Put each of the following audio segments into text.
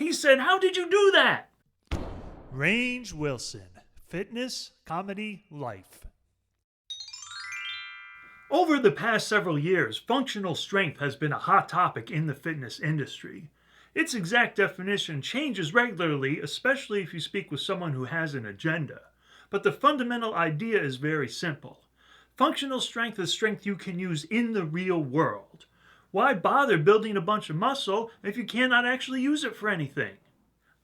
He said, "How did you do that?" Range Wilson, fitness, comedy, life. Over the past several years, functional strength has been a hot topic in the fitness industry. Its exact definition changes regularly, especially if you speak with someone who has an agenda. But the fundamental idea is very simple. Functional strength is strength you can use in the real world. Why bother building a bunch of muscle if you cannot actually use it for anything?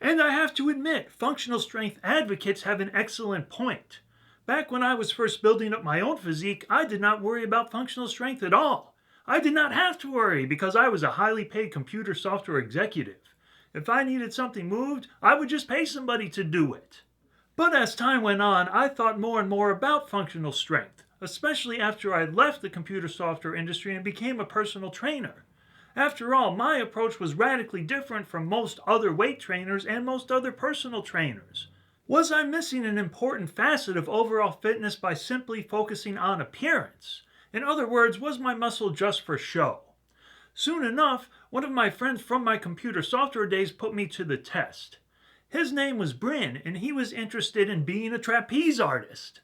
And I have to admit, functional strength advocates have an excellent point. Back when I was first building up my own physique, I did not worry about functional strength at all. I did not have to worry because I was a highly paid computer software executive. If I needed something moved, I would just pay somebody to do it. But as time went on, I thought more and more about functional strength, especially after I left the computer software industry and became a personal trainer. After all, my approach was radically different from most other weight trainers and most other personal trainers. Was I missing an important facet of overall fitness by simply focusing on appearance? In other words, was my muscle just for show? Soon enough, one of my friends from my computer software days put me to the test. His name was Bryn, and he was interested in being a trapeze artist.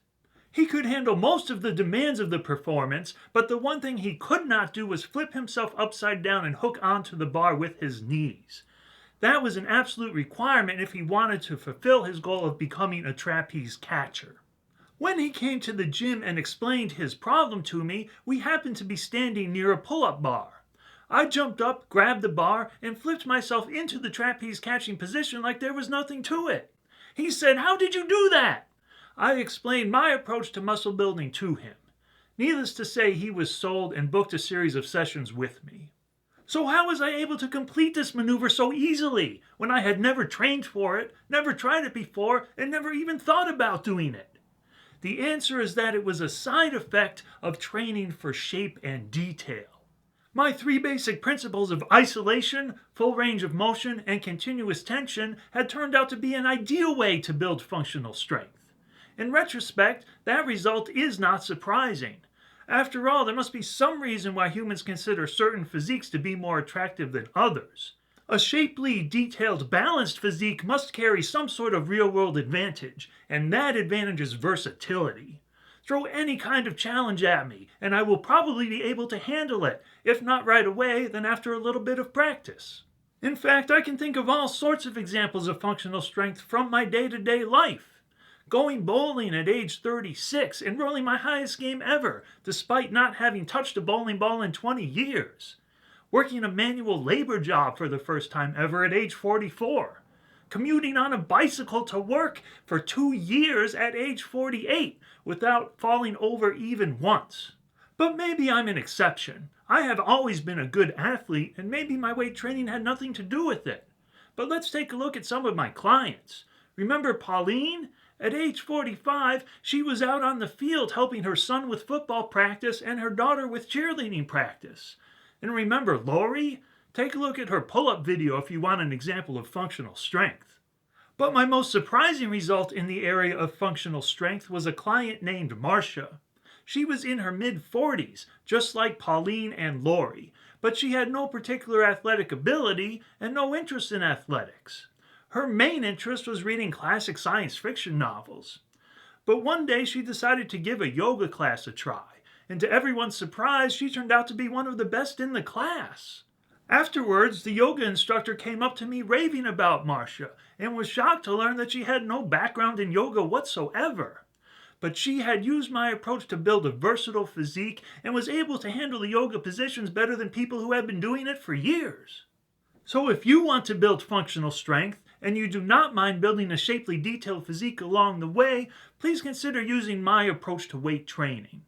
He could handle most of the demands of the performance, but the one thing he could not do was flip himself upside down and hook onto the bar with his knees. That was an absolute requirement if he wanted to fulfill his goal of becoming a trapeze catcher. When he came to the gym and explained his problem to me, we happened to be standing near a pull-up bar. I jumped up, grabbed the bar, and flipped myself into the trapeze catching position like there was nothing to it. He said, "How did you do that?" I explained my approach to muscle building to him. Needless to say, he was sold and booked a series of sessions with me. So how was I able to complete this maneuver so easily when I had never trained for it, never tried it before, and never even thought about doing it? The answer is that it was a side effect of training for shape and detail. My three basic principles of isolation, full range of motion, and continuous tension had turned out to be an ideal way to build functional strength. In retrospect, that result is not surprising. After all, there must be some reason why humans consider certain physiques to be more attractive than others. A shapely, detailed, balanced physique must carry some sort of real-world advantage, and that advantage is versatility. Throw any kind of challenge at me, and I will probably be able to handle it, if not right away, then after a little bit of practice. In fact, I can think of all sorts of examples of functional strength from my day-to-day life. Going bowling at age 36, enrolling my highest game ever, despite not having touched a bowling ball in 20 years. Working a manual labor job for the first time ever at age 44. Commuting on a bicycle to work for 2 years at age 48 without falling over even once. But maybe I'm an exception. I have always been a good athlete, and maybe my weight training had nothing to do with it. But let's take a look at some of my clients. Remember Pauline? At age 45, she was out on the field helping her son with football practice and her daughter with cheerleading practice. And remember Lori? Take a look at her pull-up video if you want an example of functional strength. But my most surprising result in the area of functional strength was a client named Marsha. She was in her mid-40s, just like Pauline and Lori, but she had no particular athletic ability and no interest in athletics. Her main interest was reading classic science fiction novels. But one day she decided to give a yoga class a try, and to everyone's surprise, she turned out to be one of the best in the class. Afterwards, the yoga instructor came up to me raving about Marsha, and was shocked to learn that she had no background in yoga whatsoever. But she had used my approach to build a versatile physique and was able to handle the yoga positions better than people who had been doing it for years. So if you want to build functional strength, and you do not mind building a shapely, detailed physique along the way, please consider using my approach to weight training.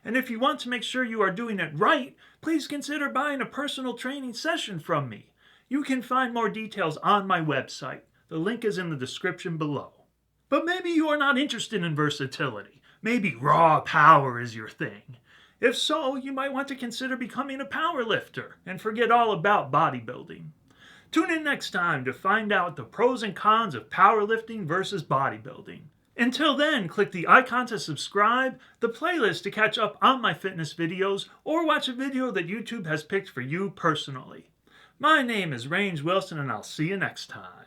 And if you want to make sure you are doing it right, please consider buying a personal training session from me. You can find more details on my website. The link is in the description below. But maybe you are not interested in versatility. Maybe raw power is your thing. If so, you might want to consider becoming a power lifter and forget all about bodybuilding. Tune in next time to find out the pros and cons of powerlifting versus bodybuilding. Until then, click the icon to subscribe, the playlist to catch up on my fitness videos, or watch a video that YouTube has picked for you personally. My name is Range Wilson, and I'll see you next time.